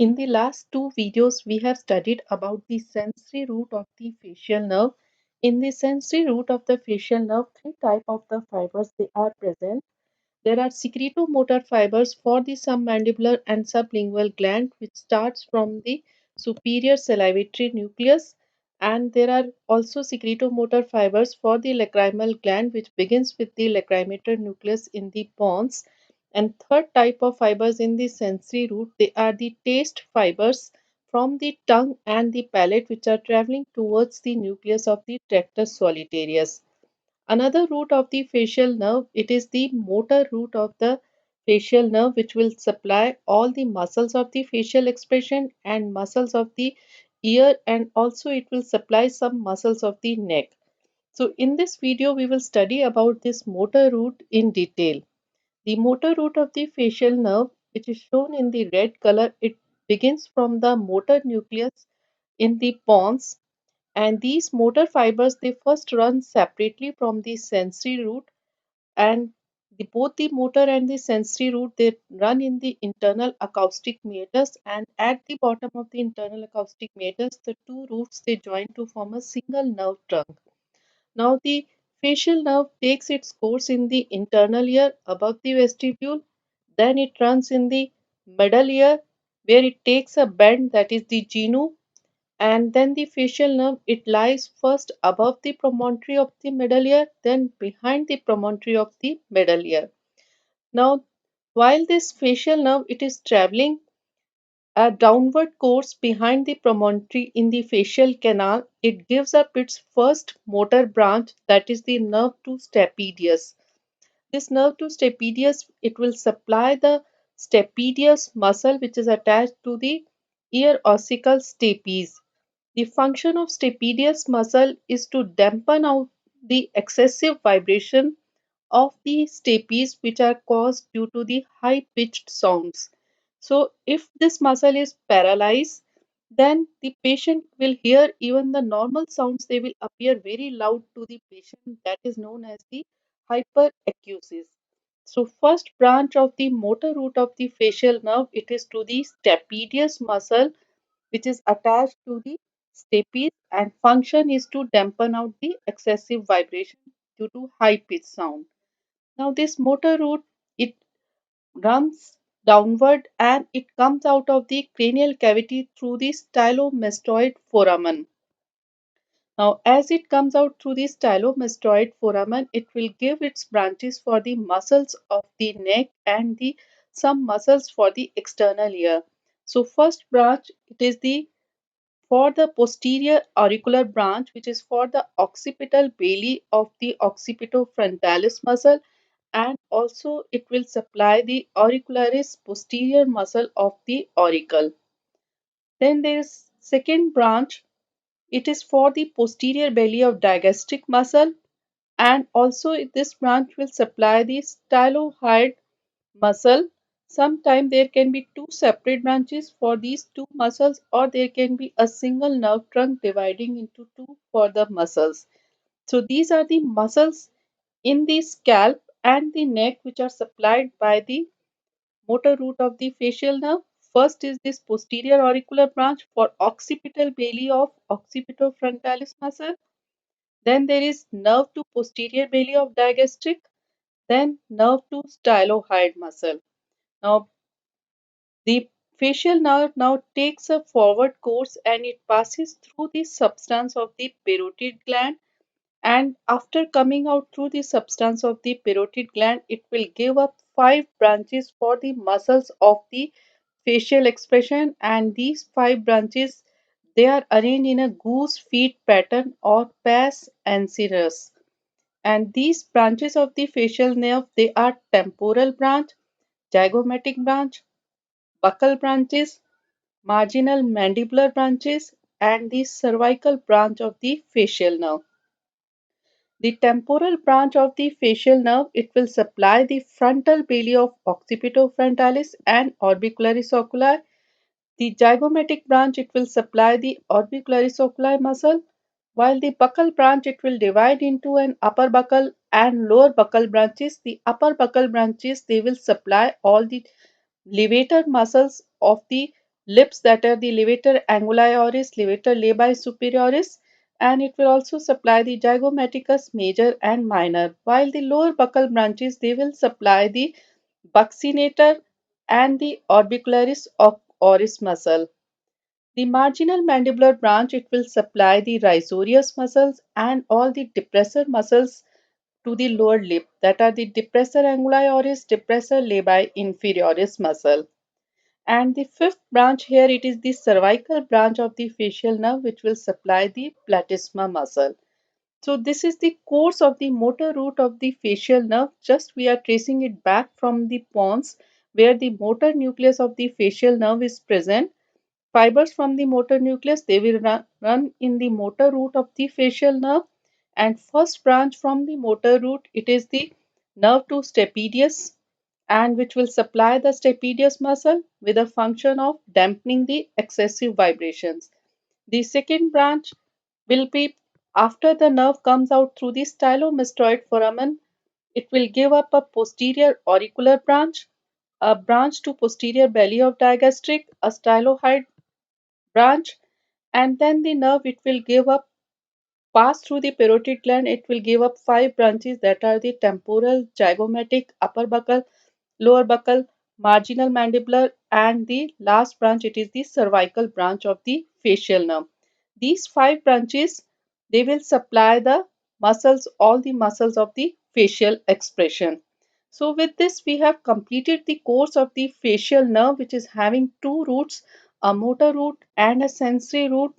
In the last two videos, we have studied about the sensory root of the facial nerve. In the sensory root of the facial nerve, three types of the fibers they are present. There are secretomotor fibers for the submandibular and sublingual gland, which starts from the superior salivatory nucleus, and there are also secretomotor fibers for the lacrimal gland, which begins with the lacrimator nucleus in the pons. And third type of fibers in the sensory root, they are the taste fibers from the tongue and the palate, which are traveling towards the nucleus of the tractus solitarius. Another root of the facial nerve, it is the motor root of the facial nerve, which will supply all the muscles of the facial expression and muscles of the ear, and also it will supply some muscles of the neck. So in this video we will study about this motor root in detail. The motor root of the facial nerve, which is shown in the red color, it begins from the motor nucleus in the pons, and these motor fibers they first run separately from the sensory root, and both the motor and the sensory root they run in the internal acoustic meatus, and at the bottom of the internal acoustic meatus the two roots they join to form a single nerve trunk. Now the facial nerve takes its course in the internal ear above the vestibule, then it runs in the middle ear where it takes a bend, that is the genu, and then the facial nerve it lies first above the promontory of the middle ear, then behind the promontory of the middle ear. Now while this facial nerve it is traveling a downward course behind the promontory in the facial canal, it gives up its first motor branch, that is the nerve to stapedius. This nerve to stapedius it will supply the stapedius muscle, which is attached to the ear ossicle stapes. The function of stapedius muscle is to dampen out the excessive vibration of the stapes, which are caused due to the high pitched sounds. So if this muscle is paralyzed, then the patient will hear even the normal sounds, they will appear very loud to the patient, that is known as the hyperacusis. So first branch of the motor root of the facial nerve, it is to the stapedius muscle, which is attached to the stapes, and function is to dampen out the excessive vibration due to high pitched sound. Now this motor root it runs downward and it comes out of the cranial cavity through the stylomastoid foramen. Now as it comes out through the stylomastoid foramen, it will give its branches for the muscles of the neck and the some muscles for the external ear. So first branch it is the for the posterior auricular branch, which is for the occipital bailey of the occipitofrontalis muscle, and also it will supply the auricularis posterior muscle of the auricle. Then there is second branch, it is for the posterior belly of digastric muscle, and also this branch will supply the stylohyoid muscle. Sometimes there can be two separate branches for these two muscles, or there can be a single nerve trunk dividing into two for the muscles. So these are the muscles in the scalp and the neck which are supplied by the motor root of the facial nerve. First is this posterior auricular branch for occipital bailey of occipitofrontalis muscle. Then there is nerve to posterior bailey of digastric. Then nerve to stylohyoid muscle. Now the facial nerve now takes a forward course and it passes through the substance of the parotid gland, and after coming out through the substance of the parotid gland it will give up five branches for the muscles of the facial expression, and these five branches they are arranged in a goose feet pattern or pars anserinus, and these branches of the facial nerve they are temporal branch, zygomatic branch, buccal branches, marginal mandibular branches, and the cervical branch of the facial nerve. The temporal branch of the facial nerve it will supply the frontal belly of occipitofrontalis and orbicularis oculi. The zygomatic branch it will supply the orbicularis oculi muscle, while the buccal branch it will divide into an upper buccal and lower buccal branches. The upper buccal branches they will supply all the levator muscles of the lips that are the levator anguli oris, levator labii superioris, and it will also supply the zygomaticus major and minor, while the lower buccal branches they will supply the buccinator and the orbicularis oris muscle. The marginal mandibular branch it will supply the risorius muscles and all the depressor muscles to the lower lip, that are the depressor anguli oris, depressor labii inferioris muscle. And the fifth branch here, it is the cervical branch of the facial nerve which will supply the platysma muscle. So this is the course of the motor route of the facial nerve. Just we are tracing it back from the pons where the motor nucleus of the facial nerve is present. Fibers from the motor nucleus they will run in the motor route of the facial nerve, and first branch from the motor route it is the nerve to stapedius, and which will supply the stapedius muscle with a function of dampening the excessive vibrations. The second branch will be after the nerve comes out through the stylomastoid foramen, it will give up a posterior auricular branch, a branch to posterior belly of digastric, a stylohyoid branch, and then the nerve it will give up pass through the parotid gland, it will give up five branches, that are the temporal, zygomatic, upper buccal, lower buccal, marginal mandibular, and the last branch it is the cervical branch of the facial nerve. These five branches they will supply the muscles, all the muscles of the facial expression. So with this we have completed the course of the facial nerve, which is having two roots, a motor root and a sensory root,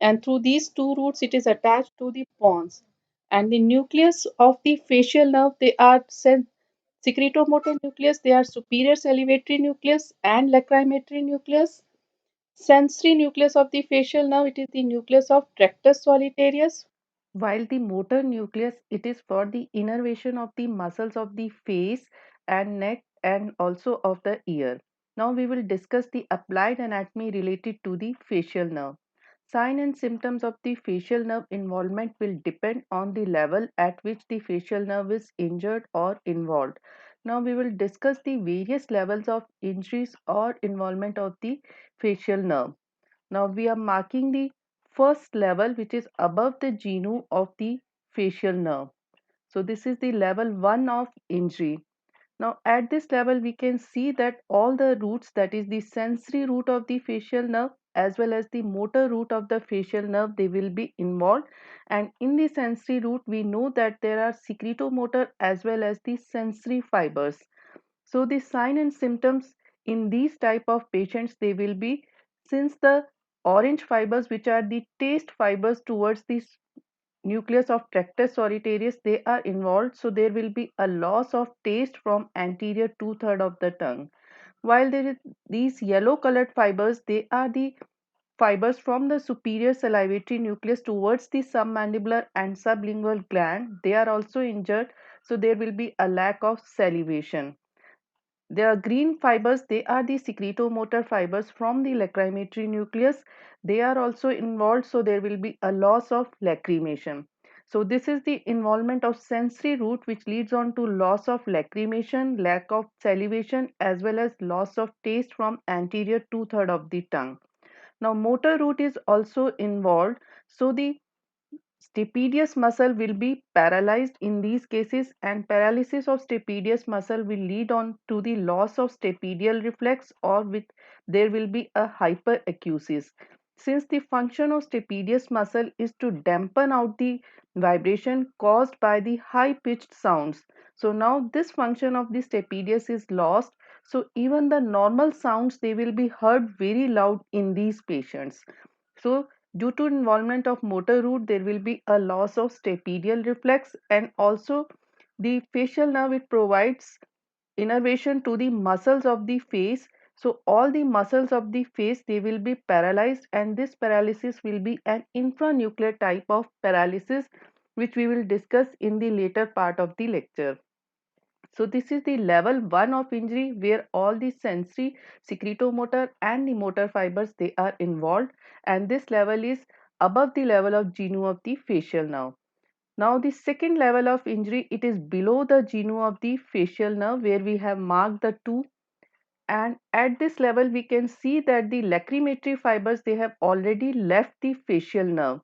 and through these two roots it is attached to the pons. And the nucleus of the facial nerve they are secretomotor nucleus, they are superior salivatory nucleus and lacrimatory nucleus. Sensory nucleus of the facial nerve, it is the nucleus of tractus solitarius, while the motor nucleus it is for the innervation of the muscles of the face and neck and also of the ear. Now we will discuss the applied anatomy related to the facial nerve. Sign and symptoms of the facial nerve involvement will depend on the level at which the facial nerve is injured or involved. Now we will discuss the various levels of injuries or involvement of the facial nerve. Now we are marking the first level, which is above the genu of the facial nerve. So this is the level 1 of injury. Now at this level we can see that all the roots, that is the sensory root of the facial nerve as well as the motor root of the facial nerve, they will be involved. And in the sensory root we know that there are secretomotor as well as the sensory fibers. So the sign and symptoms in these type of patients they will be, since the orange fibers which are the taste fibers towards the nucleus of tractus solitarius they are involved, so there will be a loss of taste from anterior two-third of the tongue. While there is these yellow colored fibers, they are the fibers from the superior salivatory nucleus towards the submandibular and sublingual gland, they are also injured, so there will be a lack of salivation. The green fibers, they are the secretomotor fibers from the lacrimatory nucleus. They are also involved, so there will be a loss of lacrimation. So this is the involvement of sensory root which leads on to loss of lacrimation, lack of salivation as well as loss of taste from anterior two-third of the tongue. Now motor root is also involved, so the stapedius muscle will be paralyzed in these cases, and paralysis of stapedius muscle will lead on to the loss of stapedial reflex, or with there will be a hyperacusis. Since the function of stapedius muscle is to dampen out the vibration caused by the high pitched sounds, so now this function of the stapedius is lost, so even the normal sounds they will be heard very loud in these patients. So due to involvement of motor root, there will be a loss of stapedial reflex, and also the facial nerve it provides innervation to the muscles of the face. So all the muscles of the face they will be paralyzed, and this paralysis will be an infranuclear type of paralysis which we will discuss in the later part of the lecture. So this is the level 1 of injury where all the sensory, secretomotor and the motor fibers they are involved, and this level is above the level of genu of the facial nerve. Now the second level of injury, it is below the genu of the facial nerve where we have marked the two and at this level we can see that the lacrimatory fibers, they have already left the facial nerve.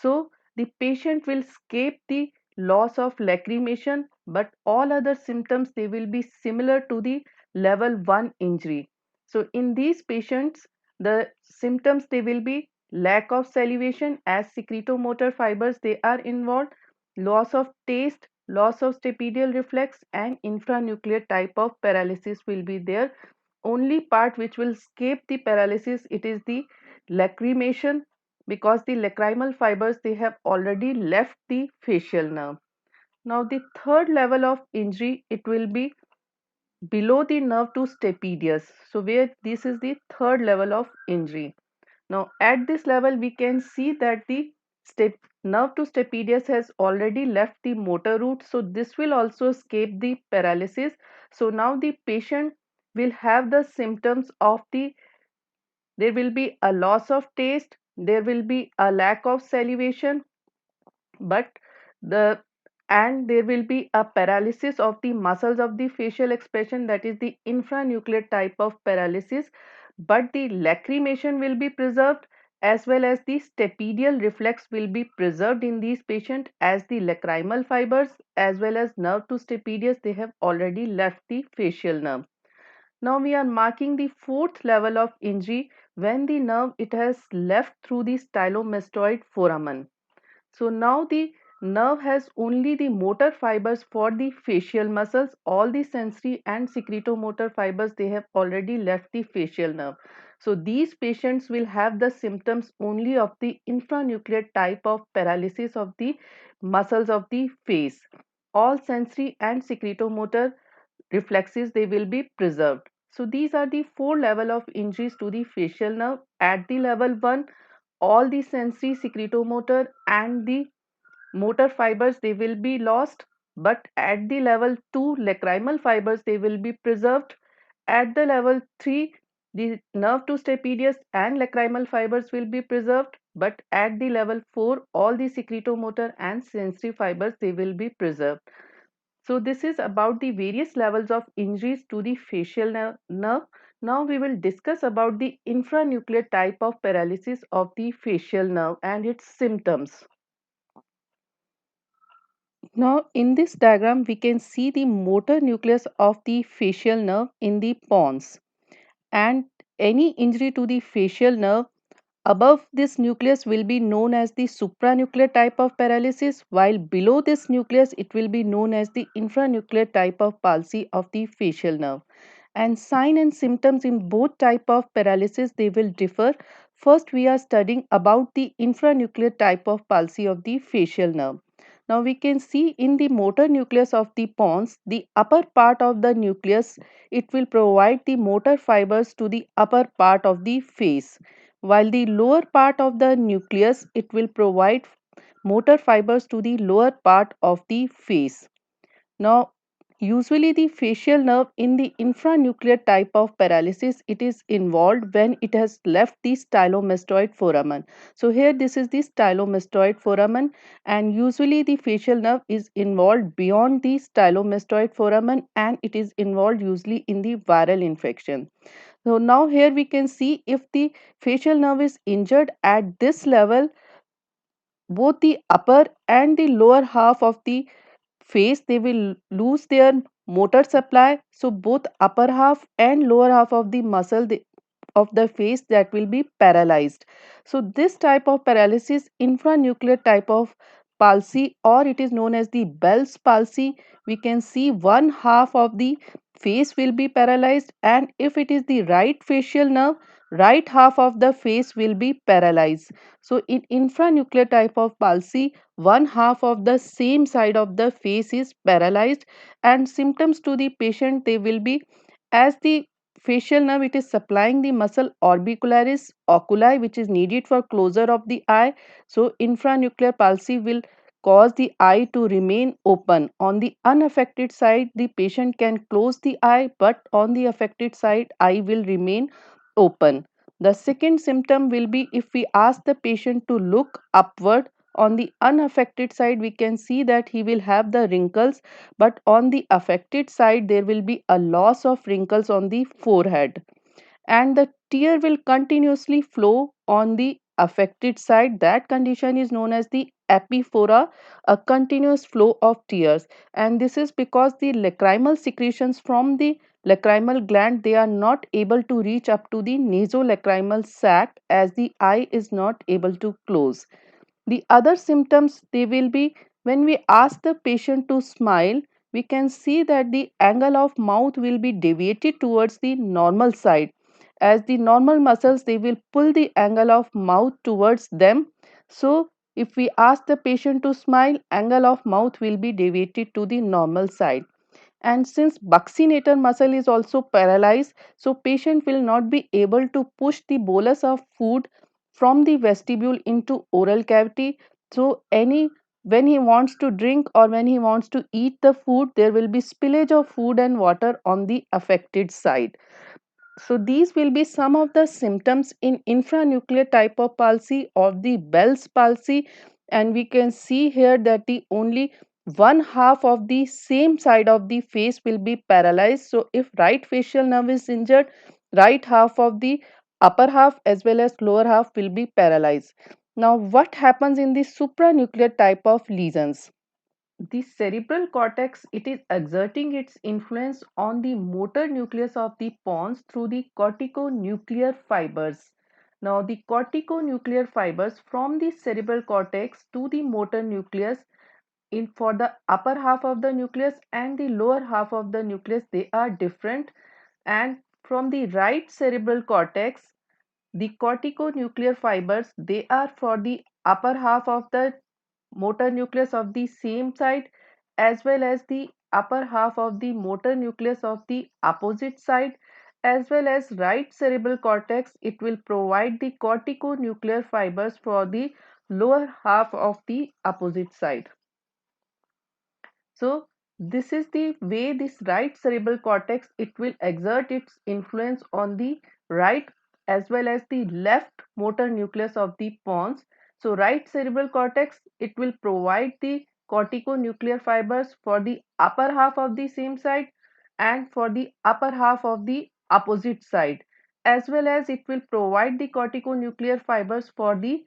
So the patient will escape the loss of lacrimation, but all other symptoms, they will be similar to the level 1 injury. So in these patients, the symptoms, they will be lack of salivation as secretomotor fibers, they are involved, loss of taste, loss of stapedial reflex, and infranuclear type of paralysis will be there. Only part which will escape the paralysis, it is the lacrimation, because the lacrimal fibers, they have already left the facial nerve. Now the third level of injury, it will be below the nerve to stapedius. So where this is the third level of injury. Now at this level we can see that the nerve to stapedius has already left the motor root, so this will also escape the paralysis. So now the patient will have the symptoms of the, there will be a loss of taste, there will be a lack of salivation, but the, and there will be a paralysis of the muscles of the facial expression, that is the infranuclear type of paralysis, but the lacrimation will be preserved, as well as the stapedial reflex will be preserved in these patients, as the lacrimal fibers as well as nerve to stapedius, they have already left the facial nerve. Now we are marking the fourth level of injury, when the nerve, it has left through the stylomastoid foramen. So now the nerve has only the motor fibers for the facial muscles. All the sensory and secretomotor fibers, they have already left the facial nerve. So these patients will have the symptoms only of the infranuclear type of paralysis of the muscles of the face. All sensory and secretomotor reflexes, they will be preserved. So these are the four level of injuries to the facial nerve. At the level 1, all the sensory, secretomotor and the motor fibers, they will be lost, but at the level 2, lacrimal fibers, they will be preserved. At the level 3, the nerve to stapedius and lacrimal fibers will be preserved, but at the level 4, all the secretomotor and sensory fibers, they will be preserved. So this is about the various levels of injuries to the facial nerve. Now we will discuss about the infranuclear type of paralysis of the facial nerve and its symptoms. Now in this diagram we can see the motor nucleus of the facial nerve in the pons, and any injury to the facial nerve above this nucleus will be known as the supranuclear type of paralysis, while below this nucleus it will be known as the infranuclear type of palsy of the facial nerve. And sign and symptoms in both type of paralysis, they will differ. First we are studying about the infranuclear type of palsy of the facial nerve. Now we can see in the motor nucleus of the pons, the upper part of the nucleus, it will provide the motor fibers to the upper part of the face, while the lower part of the nucleus, it will provide motor fibers to the lower part of the face. Now usually the facial nerve in the infranuclear type of paralysis, it is involved when it has left the stylomastoid foramen. So here this is the stylomastoid foramen, and usually the facial nerve is involved beyond the stylomastoid foramen, and it is involved usually in the viral infection. So now here we can see if the facial nerve is injured at this level, both the upper and the lower half of the face, they will lose their motor supply. So both upper half and lower half of the muscle, of the face, that will be paralyzed. So this type of paralysis, infranuclear type of palsy, or it is known as the Bell's palsy, we can see one half of the face will be paralyzed, and if it is the right facial nerve, right half of the face will be paralyzed. So in infranuclear type of palsy, one half of the same side of the face is paralyzed, and symptoms to the patient, they will be, as the facial nerve, it is supplying the muscle orbicularis oculi, which is needed for closure of the eye. So infranuclear palsy will cause the eye to remain open. On the unaffected side, the patient can close the eye, but on the affected side, eye will remain open. The second symptom will be if we ask the patient to look upward On the unaffected side, we can see that he will have the wrinkles, but on the affected side, there will be a loss of wrinkles on the forehead, and the tear will continuously flow on the affected side. That condition is known as the epiphora, a continuous flow of tears. And this is because the lacrimal secretions from the lacrimal gland, they are not able to reach up to the nasolacrimal sac, as the eye is not able to close. The other symptoms, they will be when we ask the patient to smile, we can see that the angle of mouth will be deviated towards the normal side, as the normal muscles, they will pull the angle of mouth towards them. So if we ask the patient to smile, angle of mouth will be deviated to the normal side. And since buccinator muscle is also paralyzed, so patient will not be able to push the bolus of food from the vestibule into oral cavity. So any, when he wants to drink or when he wants to eat the food, there will be spillage of food and water on the affected side. So these will be some of the symptoms in infranuclear type of palsy or the Bell's palsy. And we can see here that the only one half of the same side of the face will be paralyzed. So if right facial nerve is injured, right half of the upper half as well as lower half will be paralyzed. Now what happens in the supranuclear type of lesions? The cerebral cortex, it is exerting its influence on the motor nucleus of the pons through the corticonuclear fibers. Now the corticonuclear fibers from the cerebral cortex to the motor nucleus, in for the upper half of the nucleus and the lower half of the nucleus, they are different. And from the right cerebral cortex, the corticonuclear fibers, they are for the upper half of the motor nucleus of the same side, as well as the upper half of the motor nucleus of the opposite side, as well as right cerebral cortex, it will provide the corticonuclear fibers for the lower half of the opposite side. So this is the way this right cerebral cortex, it will exert its influence on the right as well as the left motor nucleus of the pons. So right cerebral cortex, it will provide the corticonuclear fibers for the upper half of the same side and for the upper half of the opposite side, as well as it will provide the corticonuclear fibers for the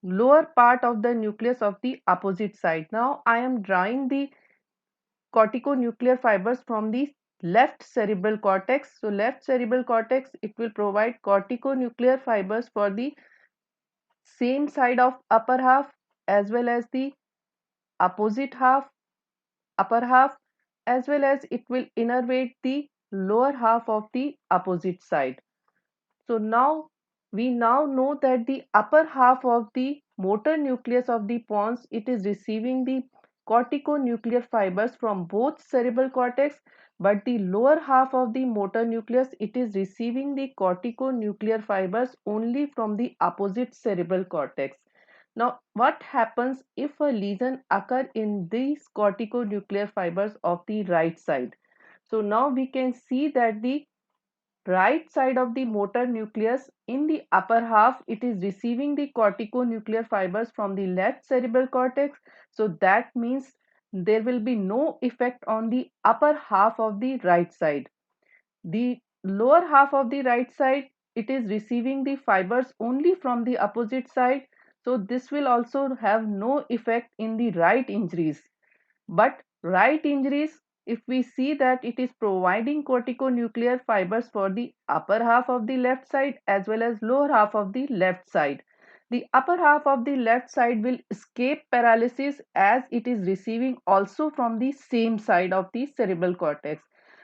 lower part of the nucleus of the opposite side. Now I am drawing the corticonuclear fibers from the left cerebral cortex. So left cerebral cortex, it will provide corticonuclear fibers for the same side of upper half as well as the opposite half, upper half, as well as it will innervate the lower half of the opposite side. So now we now know that the upper half of the motor nucleus of the pons, it is receiving the corticonuclear fibers from both cerebral cortex, but the lower half of the motor nucleus, it is receiving the corticonuclear fibers only from the opposite cerebral cortex. Now what happens if a lesion occur in these corticonuclear fibers of the right side? So now we can see that the right side of the motor nucleus in the upper half, it is receiving the corticonuclear fibers from the left cerebral cortex. So that means there will be no effect on the upper half of the right side. The lower half of the right side, it is receiving the fibers only from the opposite side. So this will also have no effect in the right injuries. But right injuries, if we see that it is providing corticonuclear fibers for the upper half of the left side as well as lower half of the left side. The upper half of the left side will escape paralysis as it is receiving also from the same side of the cerebral cortex.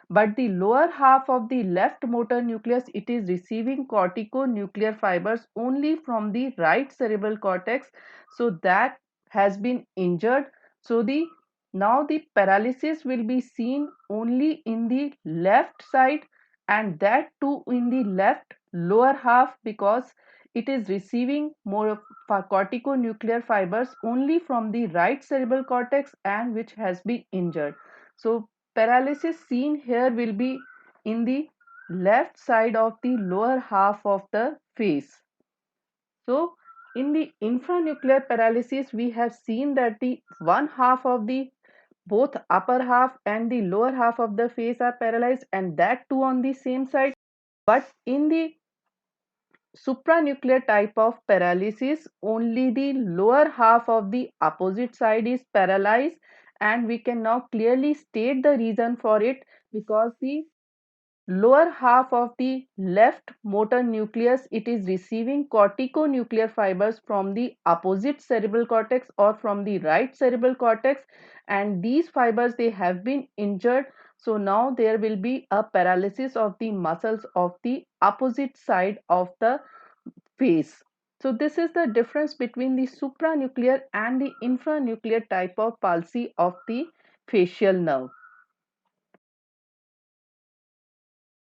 But the lower half of the left motor nucleus, it is receiving corticonuclear fibers only from the right cerebral cortex. So that has been injured. So the now the paralysis will be seen only in the left side, and that too in the left lower half, because it is receiving more of corticonuclear fibers only from the right cerebral cortex and which has been injured. So paralysis seen here will be in the left side of the lower half of the face. So in the infranuclear paralysis, we have seen that the one half of the both upper half and the lower half of the face are paralyzed, and that too on the same side. But in the supranuclear type of paralysis, only the lower half of the opposite side is paralyzed, and we can now clearly state the reason for it, because the lower half of the left motor nucleus, it is receiving corticonuclear fibers from the opposite cerebral cortex or from the right cerebral cortex, and these fibers, they have been injured. So now there will be a paralysis of the muscles of the opposite side of the face. So this is the difference between the supranuclear and the infranuclear type of palsy of the facial nerve.